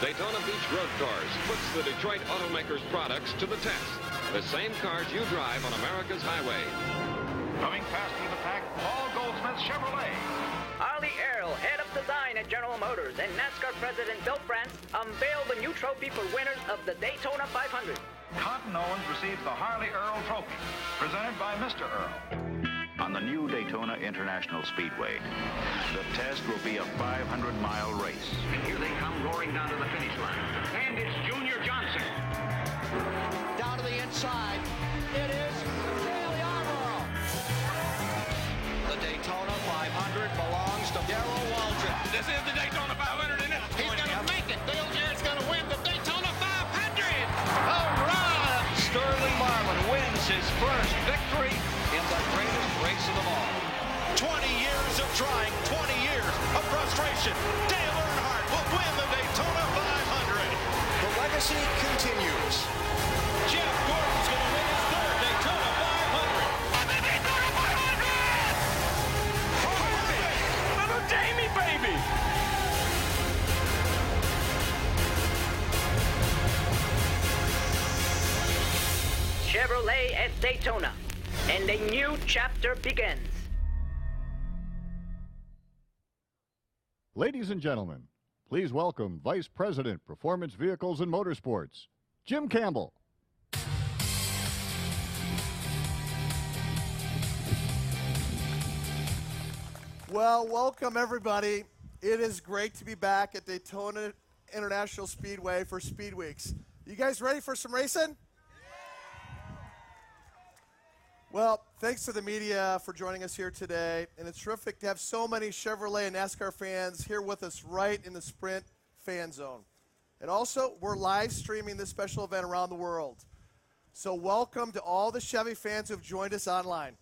Daytona Beach Road Cars puts the Detroit automakers' products to the test. The same cars you drive on America's highway. Coming fast through the pack, Paul Goldsmith Chevrolet. Harley Earl, head of design at General Motors, and NASCAR President Bill France unveiled the new trophy for winners of the Daytona 500. Cotton Owens receives the Harley Earl Trophy, presented by Mr. Earl. On the new Daytona International Speedway, the test will be a 500-mile race. And here they come roaring down to the finish line. And it's Junior Johnson. Down to the inside. It is Dale Yarborough. The Daytona 500 belongs to Darrell Waldron. This is the Daytona 500, isn't it? He's going to make it. Dale Jarrett's going to win the Daytona 500. All right. Sterling Marlin wins his first victory in the greatest race of them all. 20 years of trying, 20 years of frustration. Dale Earnhardt will win the Daytona 500. The legacy continues. Jeff Gordon's going to win his third Daytona 500. The Daytona 500! Little Jamie, baby! Chevrolet at Daytona, and a new chapter begins. Ladies and gentlemen, please welcome Vice President, Performance Vehicles and Motorsports, Jim Campbell. Well, welcome everybody. It is great to be back at Daytona International Speedway for Speed Weeks. You guys ready for some racing? Well, thanks to the media for joining us here today, and it's terrific to have so many Chevrolet and NASCAR fans here with us right in the Sprint fan zone. And also, we're live streaming this special event around the world. So welcome to all the Chevy fans who have joined us online.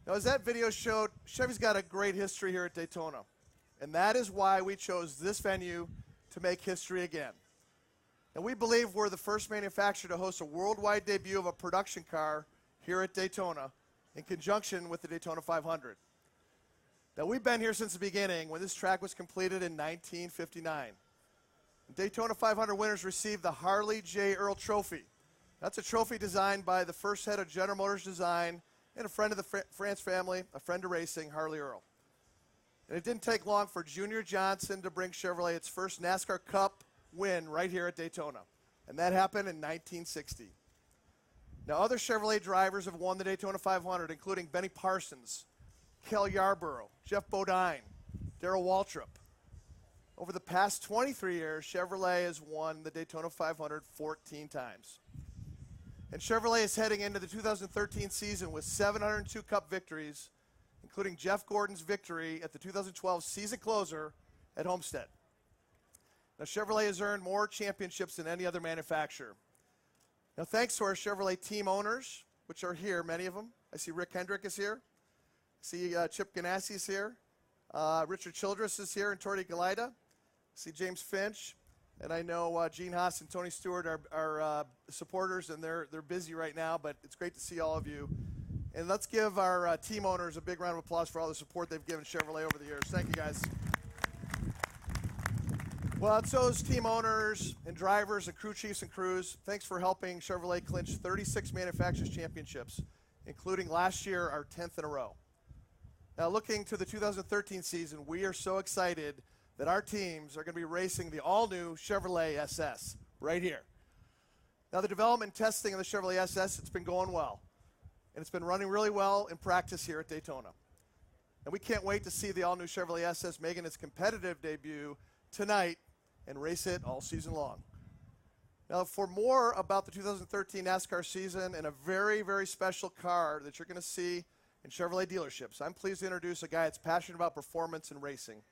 Now, as that video showed, Chevy's got a great history here at Daytona, and that is why we chose this venue to make history again. And we believe we're the first manufacturer to host a worldwide debut of a production car here at Daytona in conjunction with the Daytona 500. Now, we've been here since the beginning when this track was completed in 1959. Daytona 500 winners received the Harley J. Earl Trophy. That's a trophy designed by the first head of General Motors Design and a friend of the France family, a friend of racing, Harley Earl. And it didn't take long for Junior Johnson to bring Chevrolet its first NASCAR Cup win right here at Daytona. And that happened in 1960. Now, other Chevrolet drivers have won the Daytona 500, including Benny Parsons, Kel Yarborough, Jeff Bodine, Darrell Waltrip. Over the past 23 years, Chevrolet has won the Daytona 500 14 times. And Chevrolet is heading into the 2013 season with 702 Cup victories, including Jeff Gordon's victory at the 2012 season closer at Homestead. Now, Chevrolet has earned more championships than any other manufacturer. Now, thanks to our Chevrolet team owners, which are here, many of them. I see Rick Hendrick is here. I see Chip Ganassi is here. Richard Childress is here, and Torty Galida. I see James Finch. And I know Gene Haas and Tony Stewart are supporters, and they're busy right now, but it's great to see all of you. And let's give our team owners a big round of applause for all the support they've given Chevrolet over the years. Thank you, guys. Well, it's those team owners and drivers and crew chiefs and crews. Thanks for helping Chevrolet clinch 36 manufacturers championships, including last year our 10th in a row. Now, looking to the 2013 season, we are so excited that our teams are going to be racing the all-new Chevrolet SS right here. Now, the development and testing of the Chevrolet SS, it's been going well. And it's been running really well in practice here at Daytona. And we can't wait to see the all-new Chevrolet SS making its competitive debut tonight and race it all season long. Now, for more about the 2013 NASCAR season and a very, very special car that you're going to see in Chevrolet dealerships, I'm pleased to introduce a guy that's passionate about performance and racing.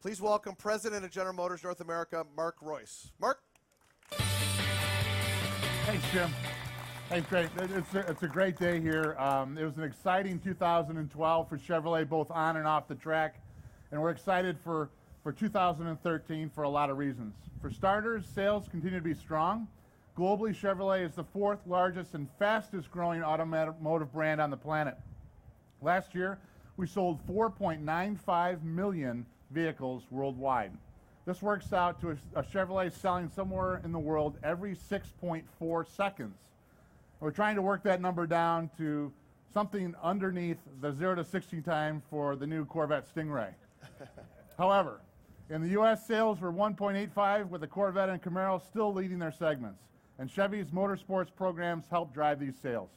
Please welcome President of General Motors North America, Mark Royce. Mark? Thanks, Jim. Hey, great. It's a great day here. It was an exciting 2012 for Chevrolet, both on and off the track. And we're excited for 2013 for a lot of reasons. For starters, sales continue to be strong. Globally, Chevrolet is the fourth largest and fastest growing automotive brand on the planet. Last year, we sold 4.95 million vehicles worldwide. This works out to a Chevrolet selling somewhere in the world every 6.4 seconds. We're trying to work that number down to something underneath the 0 to 60 time for the new Corvette Stingray. However, in the U.S., sales were 1.85, with the Corvette and Camaro still leading their segments, and Chevy's motorsports programs help drive these sales.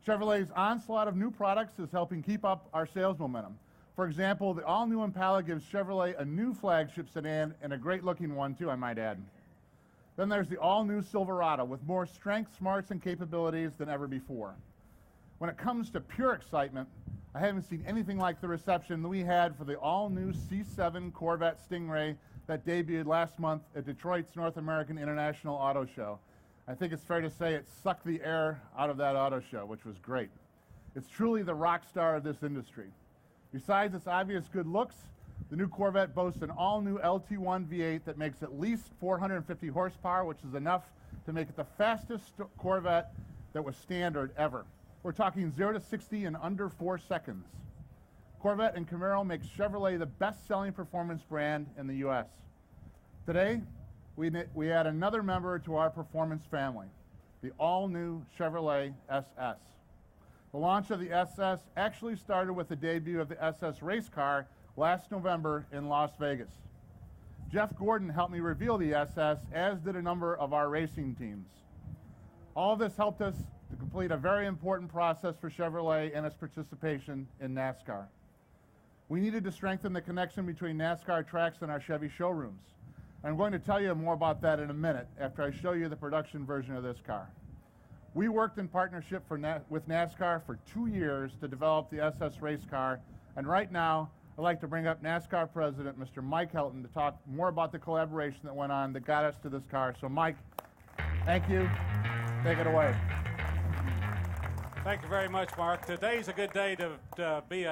Chevrolet's onslaught of new products is helping keep up our sales momentum. For example, the all-new Impala gives Chevrolet a new flagship sedan, and a great-looking one, too, I might add. Then there's the all-new Silverado with more strength, smarts, and capabilities than ever before. When it comes to pure excitement, I haven't seen anything like the reception that we had for the all-new C7 Corvette Stingray that debuted last month at Detroit's North American International Auto Show. I think it's fair to say it sucked the air out of that auto show, which was great. It's truly the rock star of this industry. Besides its obvious good looks, the new Corvette boasts an all-new LT1 V8 that makes at least 450 horsepower, which is enough to make it the fastest Corvette that was standard ever. We're talking 0 to 60 in under 4 seconds. Corvette and Camaro make Chevrolet the best-selling performance brand in the U.S. Today, we add another member to our performance family, the all-new Chevrolet SS. The launch of the SS actually started with the debut of the SS race car last November in Las Vegas. Jeff Gordon helped me reveal the SS, as did a number of our racing teams. All of this helped us to complete a very important process for Chevrolet and its participation in NASCAR. We needed to strengthen the connection between NASCAR tracks and our Chevy showrooms. I'm going to tell you more about that in a minute after I show you the production version of this car. We worked in partnership with NASCAR for 2 years to develop the SS race car, and right now I'd like to bring up NASCAR President Mr. Mike Helton to talk more about the collaboration that went on that got us to this car. So Mike, thank you. Take it away. Thank you very much, Mark. Today's a good day to be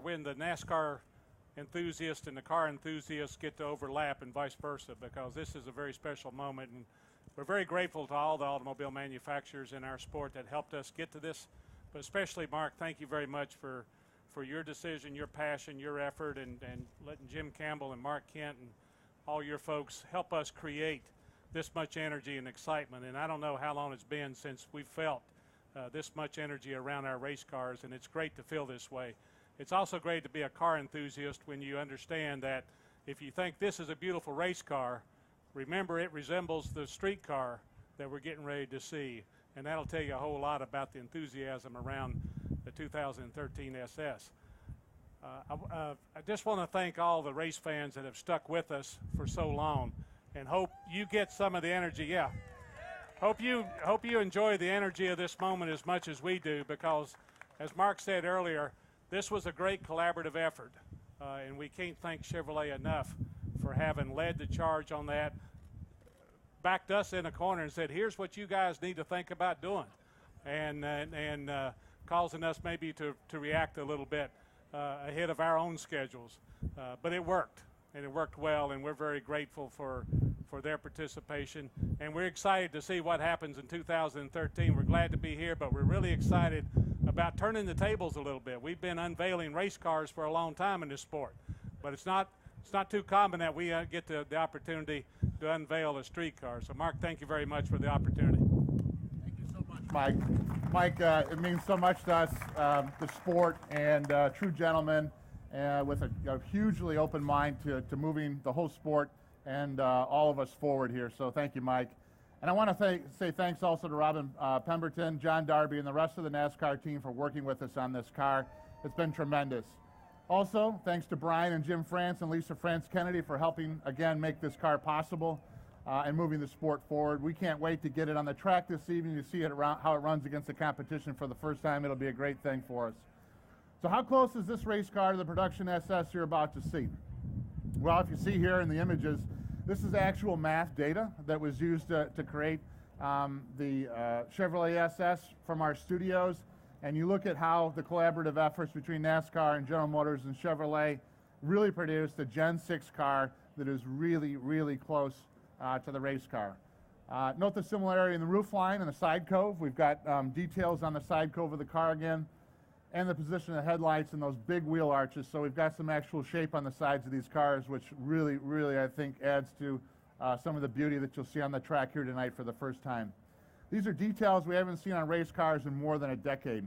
when the NASCAR enthusiast and the car enthusiasts get to overlap and vice versa, because this is a very special moment, and we're very grateful to all the automobile manufacturers in our sport that helped us get to this. But especially, Mark, thank you very much for your decision, your passion, your effort, and letting Jim Campbell and Mark Kent and all your folks help us create this much energy and excitement. And I don't know how long it's been since we felt this much energy around our race cars, and it's great to feel this way. It's also great to be a car enthusiast when you understand that if you think this is a beautiful race car, remember it resembles the street car that we're getting ready to see, and that'll tell you a whole lot about the enthusiasm around the 2013 SS. I just want to thank all the race fans that have stuck with us for so long, and hope you get some of the energy. Yeah. Hope you enjoy the energy of this moment as much as we do, because, as Mark said earlier, this was a great collaborative effort, and we can't thank Chevrolet enough for having led the charge on that, backed us in a corner and said, here's what you guys need to think about doing, and causing us maybe to react a little bit ahead of our own schedules. But it worked, and it worked well, and we're very grateful for their participation, and we're excited to see what happens in 2013. We're glad to be here, but we're really excited about turning the tables a little bit. We've been unveiling race cars for a long time in this sport, but it's not too common that we get the opportunity to unveil a street car. So, Mark, thank you very much for the opportunity. Thank you so much, Mike. Mike, it means so much to us, the sport, and true gentleman, with a hugely open mind to moving the whole sport and all of us forward here. So thank you, Mike. And I want to say thanks also to Robin Pemberton, John Darby, and the rest of the NASCAR team for working with us on this car. It's been tremendous. Also, thanks to Brian and Jim France and Lisa France Kennedy for helping, again, make this car possible and moving the sport forward. We can't wait to get it on the track this evening to see how it runs against the competition for the first time. It'll be a great thing for us. So how close is this race car to the production SS you're about to see? Well, if you see here in the images, this is actual math data that was used to create the Chevrolet SS from our studios. And you look at how the collaborative efforts between NASCAR and General Motors and Chevrolet really produced a Gen 6 car that is really, really close to the race car. Note the similarity in the roofline and the side cove. We've got details on the side cove of the car again. and the position of the headlights and those big wheel arches. So we've got some actual shape on the sides of these cars, which really, really, I think, adds to some of the beauty that you'll see on the track here tonight for the first time. These are details we haven't seen on race cars in more than a decade.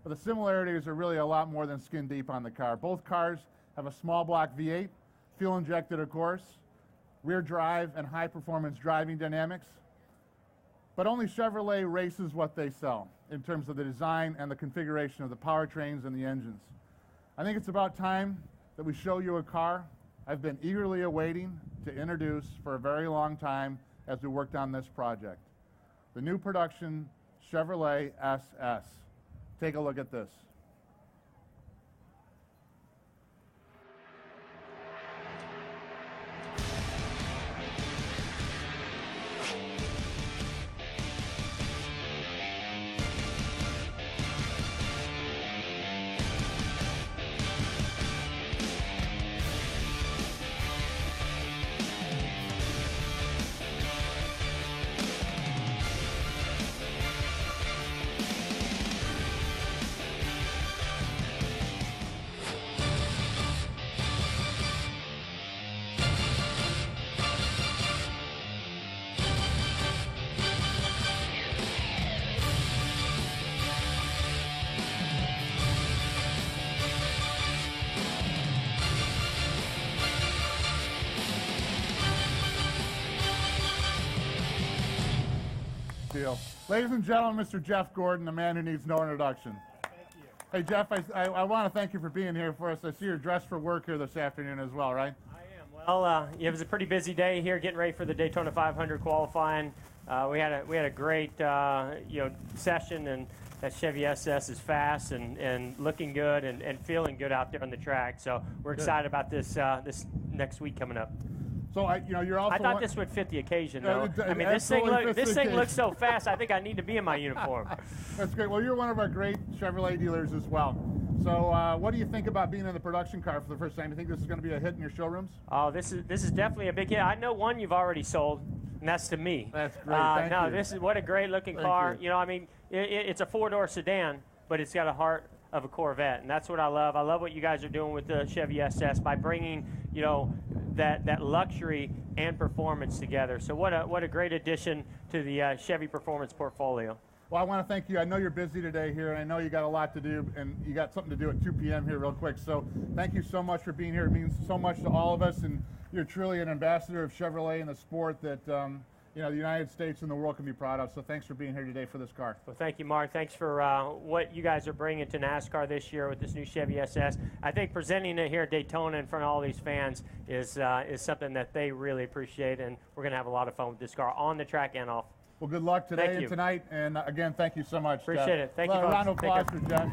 But the similarities are really a lot more than skin deep on the car. Both cars have a small block V8, fuel injected, of course, rear drive and high performance driving dynamics. But only Chevrolet races what they sell in terms of the design and the configuration of the powertrains and the engines. I think it's about time that we show you a car I've been eagerly awaiting to introduce for a very long time as we worked on this project. The new production Chevrolet SS. Take a look at this. Deal. Ladies and gentlemen, Mr. Jeff Gordon, the man who needs no introduction. Thank you. Hey, Jeff, I want to thank you for being here for us. I see you're dressed for work here this afternoon as well, right? I am. Well, it was a pretty busy day here getting ready for the Daytona 500 qualifying. We had a great session, and that Chevy SS is fast and looking good and feeling good out there on the track. So we're excited about this next week coming up. So you're also. I thought this would fit the occasion, though. I mean, this thing looks so fast. I think I need to be in my uniform. That's great. Well, you're one of our great Chevrolet dealers as well. So, what do you think about being in the production car for the first time? Do you think this is going to be a hit in your showrooms? Oh, this is definitely a big hit. I know one you've already sold, and that's to me. That's great. Thank you. This is what a great looking car. You. I mean, it's a four-door sedan, but it's got a heart of a Corvette, and that's what I love. I love what you guys are doing with the Chevy SS by bringing, that luxury and performance together. So what a great addition to the Chevy performance portfolio. Well, I want to thank you. I know you're busy today here, and I know you got a lot to do, and you got something to do at 2 p.m. here real quick. So thank you so much for being here. It means so much to all of us, and you're truly an ambassador of Chevrolet and the sport that the United States and the world can be proud of. So thanks for being here today for this car. Well, thank you, Mark. Thanks for what you guys are bringing to NASCAR this year with this new Chevy SS. I think presenting it here at Daytona in front of all these fans is something that they really appreciate, and we're going to have a lot of fun with this car on the track and off. Well, good luck today and tonight. And again, thank you so much. Appreciate it. Thank you, folks. Round of applause for Jeff.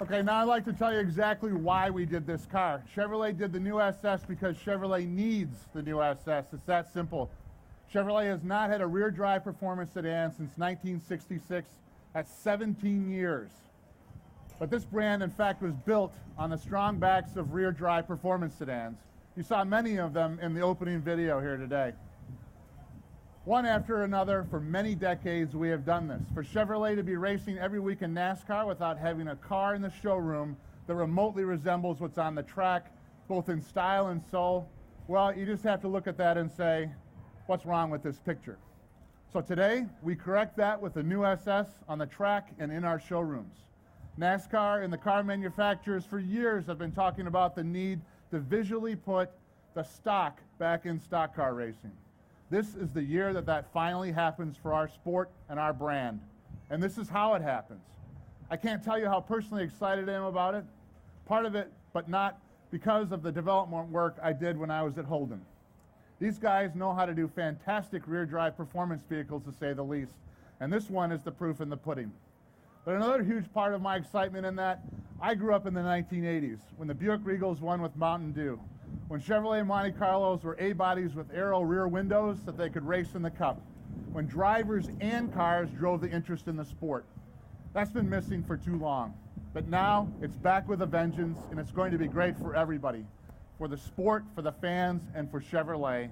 Okay, now I'd like to tell you exactly why we did this car. Chevrolet did the new SS because Chevrolet needs the new SS. It's that simple. Chevrolet has not had a rear drive performance sedan since 1966. That's 17 years. But this brand, in fact, was built on the strong backs of rear drive performance sedans. You saw many of them in the opening video here today. One after another, for many decades, we have done this. For Chevrolet to be racing every week in NASCAR without having a car in the showroom that remotely resembles what's on the track, both in style and soul, well, you just have to look at that and say, what's wrong with this picture? So today, we correct that with the new SS on the track and in our showrooms. NASCAR and the car manufacturers for years have been talking about the need to visually put the stock back in stock car racing. This is the year that finally happens for our sport and our brand. And this is how it happens. I can't tell you how personally excited I am about it. Part of it, but not because of the development work I did when I was at Holden. These guys know how to do fantastic rear drive performance vehicles, to say the least. And this one is the proof in the pudding. But another huge part of my excitement in that, I grew up in the 1980s when the Buick Regals won with Mountain Dew, when Chevrolet Monte Carlos were A-bodies with aero rear windows that they could race in the Cup, when drivers and cars drove the interest in the sport. That's been missing for too long. But now it's back with a vengeance, and it's going to be great for everybody, for the sport, for the fans, and for Chevrolet.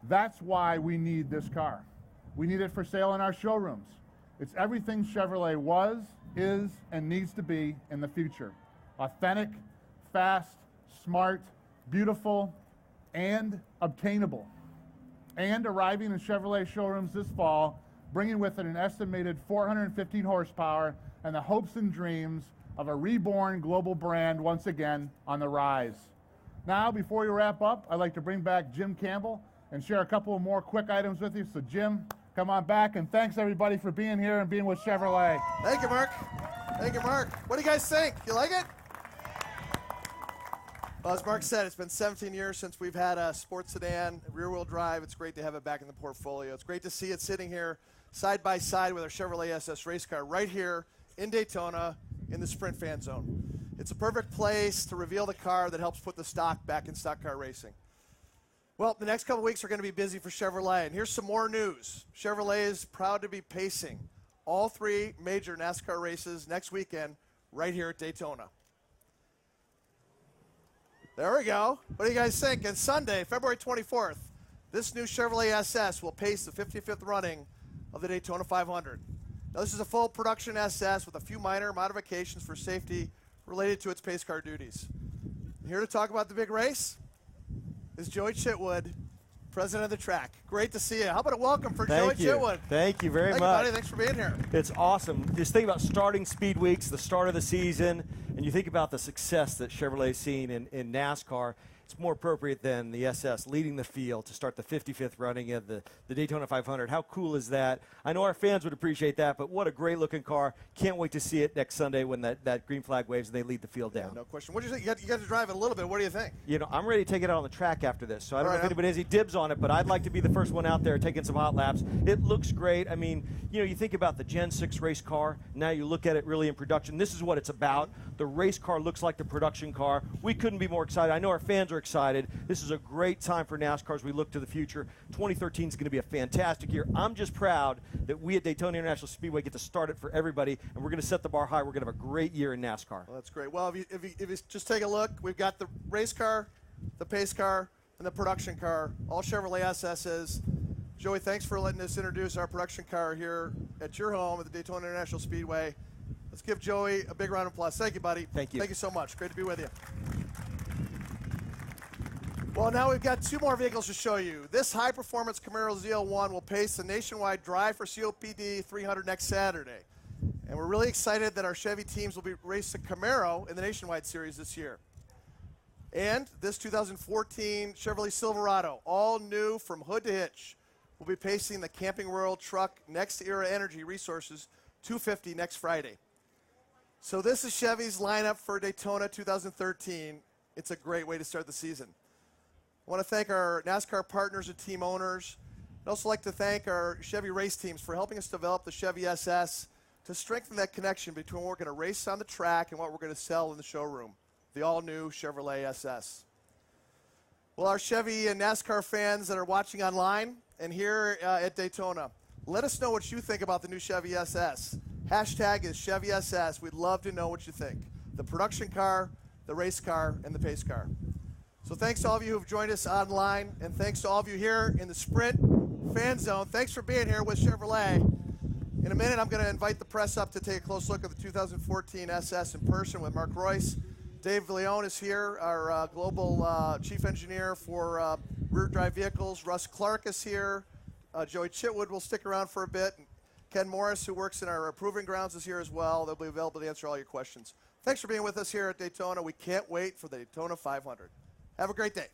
That's why we need this car. We need it for sale in our showrooms. It's everything Chevrolet was, is, and needs to be in the future. Authentic, fast, smart, beautiful, and obtainable. And arriving in Chevrolet showrooms this fall, bringing with it an estimated 415 horsepower and the hopes and dreams of a reborn global brand once again on the rise. Now, before we wrap up, I'd like to bring back Jim Campbell and share a couple of more quick items with you. So, Jim, come on back, and thanks everybody for being here and being with Chevrolet. Thank you, Mark. Thank you, Mark. What do you guys think? You like it? Well, as Mark said, it's been 17 years since we've had a sports sedan, rear-wheel drive. It's great to have it back in the portfolio. It's great to see it sitting here side by side with our Chevrolet SS race car right here in Daytona in the Sprint Fan Zone. It's a perfect place to reveal the car that helps put the stock back in stock car racing. Well, the next couple weeks are going to be busy for Chevrolet, and here's some more news. Chevrolet is proud to be pacing all 3 major NASCAR races next weekend right here at Daytona. There we go. What do you guys think? And Sunday, February 24th, this new Chevrolet SS will pace the 55th running of the Daytona 500. Now, this is a full production SS with a few minor modifications for safety related to its pace car duties. Here to talk about the big race is Joey Chitwood, president of the track. Great to see you. How about a welcome for Joey Chitwood? Thank you very much. Buddy. Thanks for being here. It's awesome. Just think about starting Speed Weeks, the start of the season, and you think about the success that Chevrolet's seen in NASCAR. It's more appropriate than the SS leading the field to start the 55th running of the Daytona 500. How cool is that? I know our fans would appreciate that, but what a great-looking car. Can't wait to see it next Sunday when that green flag waves and they lead the field down. No question. What do you think? You got to drive it a little bit. What do you think? You know, I'm ready to take it out on the track after this, so I don't know if anybody has any dibs on it, but I'd like to be the first one out there taking some hot laps. It looks great. I mean, you know, you think about the Gen 6 race car. Now you look at it really in production. This is what it's about. The race car looks like the production car. We couldn't be more excited. I know our fans are excited. This is a great time for NASCAR as we look to the future. 2013 is going to be a fantastic year. I'm just proud that we at Daytona International Speedway get to start it for everybody, and we're going to set the bar high. We're going to have a great year in NASCAR. Well, that's great. Well, if you just take a look, we've got the race car, the pace car, and the production car, all Chevrolet SSs. Joey, thanks for letting us introduce our production car here at your home at the Daytona International Speedway. Let's give Joey a big round of applause. Thank you, buddy. Thank you. Thank you so much. Great to be with you. Well, now we've got 2 more vehicles to show you. This high-performance Camaro ZL1 will pace the nationwide Drive for COPD 300 next Saturday. And we're really excited that our Chevy teams will be racing Camaro in the Nationwide Series this year. And this 2014 Chevrolet Silverado, all new from hood to hitch, will be pacing the Camping World Truck Next Era Energy Resources 250 next Friday. So this is Chevy's lineup for Daytona 2013. It's a great way to start the season. I want to thank our NASCAR partners and team owners. I'd also like to thank our Chevy race teams for helping us develop the Chevy SS to strengthen that connection between what we're going to race on the track and what we're going to sell in the showroom, the all-new Chevrolet SS. Well, our Chevy and NASCAR fans that are watching online and here at Daytona, let us know what you think about the new Chevy SS. Hashtag is Chevy SS. We'd love to know what you think. The production car, the race car, and the pace car. So thanks to all of you who've joined us online, and thanks to all of you here in the Sprint Fan Zone. Thanks for being here with Chevrolet. In a minute, I'm going to invite the press up to take a close look at the 2014 SS in person with Mark Royce. Dave Villione is here, our global chief engineer for rear drive vehicles. Russ Clark is here. Joey Chitwood will stick around for a bit. Ken Morris, who works in our proving grounds, is here as well. They'll be available to answer all your questions. Thanks for being with us here at Daytona. We can't wait for the Daytona 500. Have a great day.